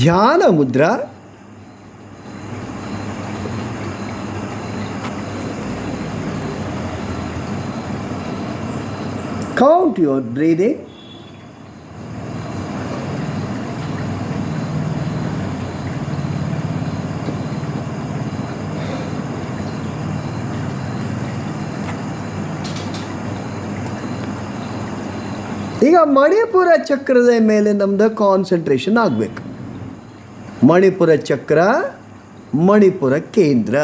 ಧ್ಯಾನ Mudra. Count your breathing. ಈಗ ಮಣಿಪುರ ಚಕ್ರದ ಮೇಲೆ ನಮ್ಮದು ಕಾನ್ಸಂಟ್ರೇಷನ್ ಆಗಬೇಕು. ಮಣಿಪುರ ಚಕ್ರ, ಮಣಿಪುರ ಕೇಂದ್ರ,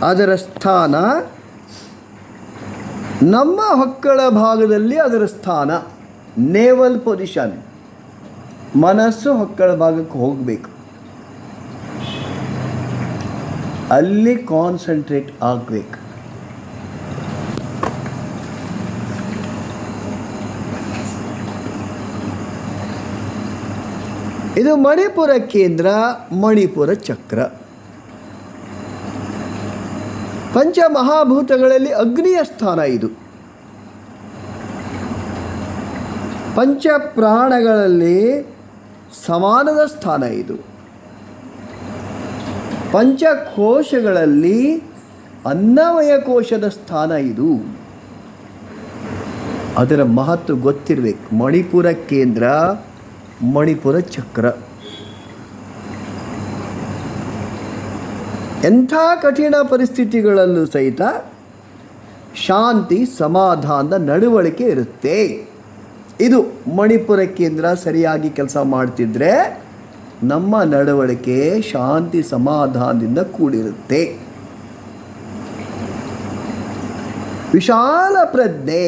ಅದರ ಸ್ಥಾನ ನಮ್ಮ ಹೊಕ್ಕಳ ಭಾಗದಲ್ಲಿ, ಅದರ ಸ್ಥಾನ ನೇವಲ್ ಪೊಸಿಷನ್. ಮನಸ್ಸು ಹೊಕ್ಕಳ ಭಾಗಕ್ಕೆ ಹೋಗಬೇಕು, ಅಲ್ಲಿ ಕಾನ್ಸಂಟ್ರೇಟ್ ಆಗಬೇಕು. ಇದು ಮಣಿಪುರ ಕೇಂದ್ರ, ಮಣಿಪುರ ಚಕ್ರ. ಪಂಚಮಹಾಭೂತಗಳಲ್ಲಿ ಅಗ್ನಿಯ ಸ್ಥಾನ ಇದು. ಪಂಚ ಪ್ರಾಣಗಳಲ್ಲಿ ಸಮಾನದ ಸ್ಥಾನ ಇದು. ಪಂಚಕೋಶಗಳಲ್ಲಿ ಅನ್ನಮಯ ಕೋಶದ ಸ್ಥಾನ ಇದು. ಅದರ ಮಹತ್ವ ಗೊತ್ತಿರಬೇಕು. ಮಣಿಪುರ ಕೇಂದ್ರ, ಮಣಿಪುರ ಚಕ್ರ. ಎಂಥ ಕಠಿಣ ಪರಿಸ್ಥಿತಿಗಳಲ್ಲೂ ಸಹಿತ ಶಾಂತಿ, ಸಮಾಧಾನದ ನಡವಳಿಕೆ ಇರುತ್ತೆ. ಇದು ಮಣಿಪುರ ಕೇಂದ್ರ ಸರಿಯಾಗಿ ಕೆಲಸ ಮಾಡ್ತಿದ್ರೆ ನಮ್ಮ ನಡವಳಿಕೆ ಶಾಂತಿ, ಸಮಾಧಾನದಿಂದ ಕೂಡಿರುತ್ತೆ. ವಿಶಾಲ ಪ್ರಜ್ಞೆ,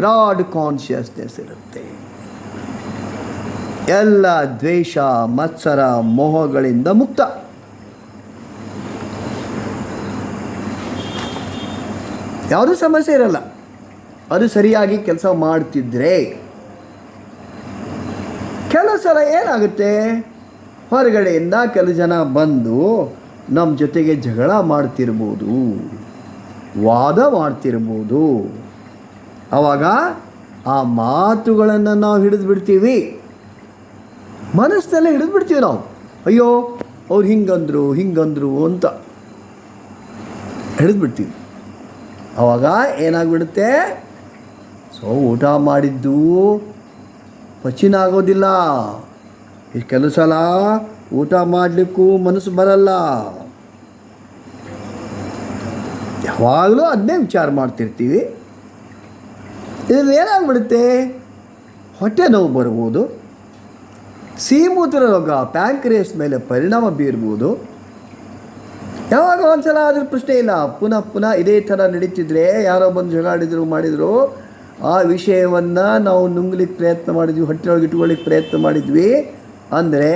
ಬ್ರಾಡ್ ಕಾನ್ಷಿಯಸ್ನೆಸ್ ಇರುತ್ತೆ. ಎಲ್ಲ ದ್ವೇಷ, ಮತ್ಸರ, ಮೋಹಗಳಿಂದ ಮುಕ್ತ. ಯಾವುದೂ ಸಮಸ್ಯೆ ಇರಲ್ಲ, ಅದು ಸರಿಯಾಗಿ ಕೆಲಸ ಮಾಡ್ತಿದ್ರೆ. ಕೆಲವು ಸಲ ಏನಾಗುತ್ತೆ, ಹೊರಗಡೆಯಿಂದ ಕೆಲವು ಜನ ಬಂದು ನಮ್ಮ ಜೊತೆಗೆ ಜಗಳ ಮಾಡ್ತಿರ್ಬೋದು, ವಾದ ಮಾಡ್ತಿರ್ಬೋದು. ಆವಾಗ ಆ ಮಾತುಗಳನ್ನು ನಾವು ಹಿಡಿದು ಬಿಡ್ತೀವಿ, ಮನಸ್ಸಲ್ಲೇ ಹಿಡಿದು ಬಿಡ್ತೀವಿ ನಾವು. ಅಯ್ಯೋ ಅವ್ರು ಹಿಂಗಂದ್ರು ಅಂತ ಹಿಡಿದು ಬಿಡ್ತೀವಿ. ಆವಾಗ ಏನಾಗ್ಬಿಡುತ್ತೆ, ಊಟ ಮಾಡಿದ್ದು ಪಚನ ಆಗೋದಿಲ್ಲ. ಕೆಲವು ಸಲ ಊಟ ಮಾಡಲಿಕ್ಕೂ ಮನಸ್ಸು ಬರಲ್ಲ. ಯಾವಾಗಲೂ ಅದನ್ನೇ ವಿಚಾರ ಮಾಡ್ತಿರ್ತೀವಿ. ಇದರಲ್ಲಿ ಏನಾಗ್ಬಿಡುತ್ತೆ, ಹೊಟ್ಟೆ ನೋವು ಬರ್ಬೋದು, ಸಿಹಿಮೂತ್ರ ರೋಗ, ಪ್ಯಾಂಕ್ರಿಯಾಸ್ ಮೇಲೆ ಪರಿಣಾಮ ಬೀರ್ಬೋದು. ಯಾವಾಗ ಒಂದ್ಸಲ ಅದ್ರ ಪ್ರಶ್ನೆ ಇಲ್ಲ, ಪುನಃ ಇದೇ ಥರ ನಡೀತಿದ್ರೆ, ಯಾರೋ ಬಂದು ಜಗಾಡಿದ್ರು ಮಾಡಿದರು, ಆ ವಿಷಯವನ್ನು ನಾವು ನುಂಗ್ಲಿಕ್ಕೆ ಪ್ರಯತ್ನ ಮಾಡಿದ್ವಿ, ಹೊಟ್ಟೆಯೊಳಗೆ ಇಟ್ಕೊಳ್ಳಿಕ್ಕೆ ಪ್ರಯತ್ನ ಮಾಡಿದ್ವಿ ಅಂದರೆ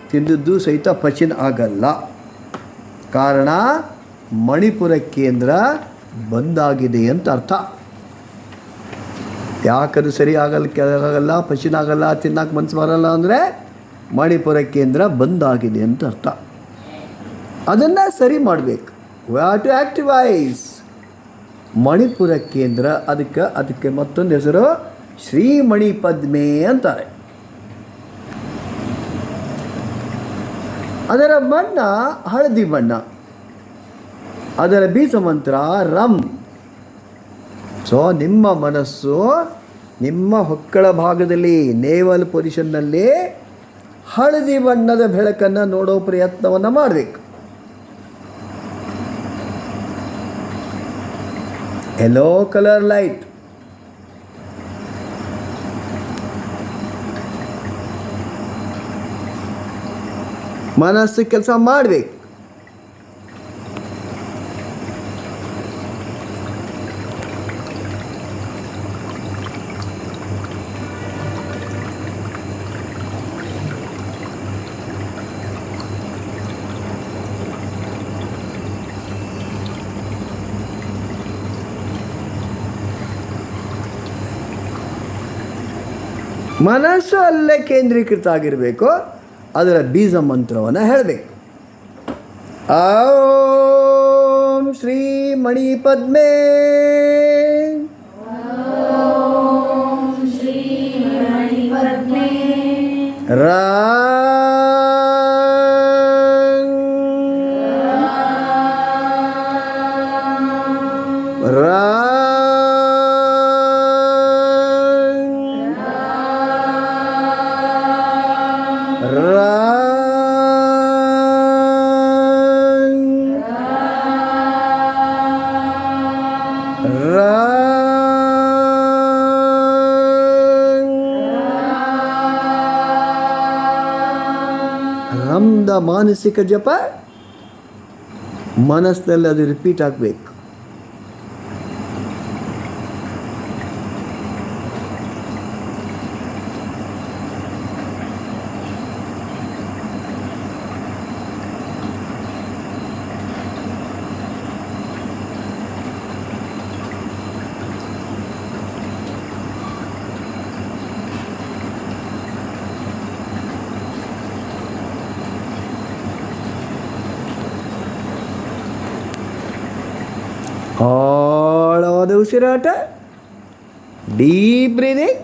ತಿಂದದ್ದು ಸಹಿತ ಪಚನ ಆಗಲ್ಲ. ಕಾರಣ ಮಣಿಪುರ ಕೇಂದ್ರ ಬಂದಾಗಿದೆ ಅಂತ ಅರ್ಥ. ಯಾಕದು ಸರಿ ಆಗಲ್ಲ, ಪಚನ ಆಗಲ್ಲ, ತಿನ್ನಕ್ಕೆ ಮನಸ್ಸು ಬರಲ್ಲ ಅಂದರೆ ಮಣಿಪುರ ಕೇಂದ್ರ ಬಂದಾಗಿದೆ ಅಂತ ಅರ್ಥ. ಅದನ್ನು ಸರಿ ಮಾಡಬೇಕು. ವಿ ಹ್ಯಾವ್ ಟು ಆ್ಯಕ್ಟಿವೈಸ್ ಮಣಿಪುರ ಕೇಂದ್ರ. ಅದಕ್ಕೆ ಮತ್ತೊಂದು ಹೆಸರು ಶ್ರೀಮಣಿ ಪದ್ಮೆ ಅಂತಾರೆ. ಅದರ ಬಣ್ಣ ಹಳದಿ ಬಣ್ಣ, ಅದರ ಬೀಜ ಮಂತ್ರ ರಮ್. ಸೊ ನಿಮ್ಮ ಮನಸ್ಸು ನಿಮ್ಮ ಹೊಕ್ಕಳ ಭಾಗದಲ್ಲಿ, ನೇವಲ್ ಪೊಸಿಷನ್ನಲ್ಲಿ ಹಳದಿ ಬಣ್ಣದ ಬೆಳಕನ್ನು ನೋಡೋ ಪ್ರಯತ್ನವನ್ನು ಮಾಡಬೇಕು. Yellow colour light. ಮನಸ್ಸು ಕೆಲಸ ಮಾಡಬೇಕು. ಮನಸ್ಸು ಅಲ್ಲೇ ಕೇಂದ್ರೀಕೃತ ಆಗಿರಬೇಕು. ಅದರ ಬೀಜ ಮಂತ್ರವನ್ನು ಹೇಳಬೇಕು. ಓಂ ಶ್ರೀ ಮಣಿ ಪದ್ಮೆ, ರಾ ರಾ ರಾ ರಾ ರಮ್ದ ಮಾನಸಿಕ ಜಪ ಮನಸ್ಸಿನಲ್ಲಿ ಅದು ರಿಪೀಟ್ ಆಗಬೇಕು. ಆಳವಾದ ಉಸಿರಾಟ, ಡೀಪ್ ಬ್ರೀದಿಂಗ್.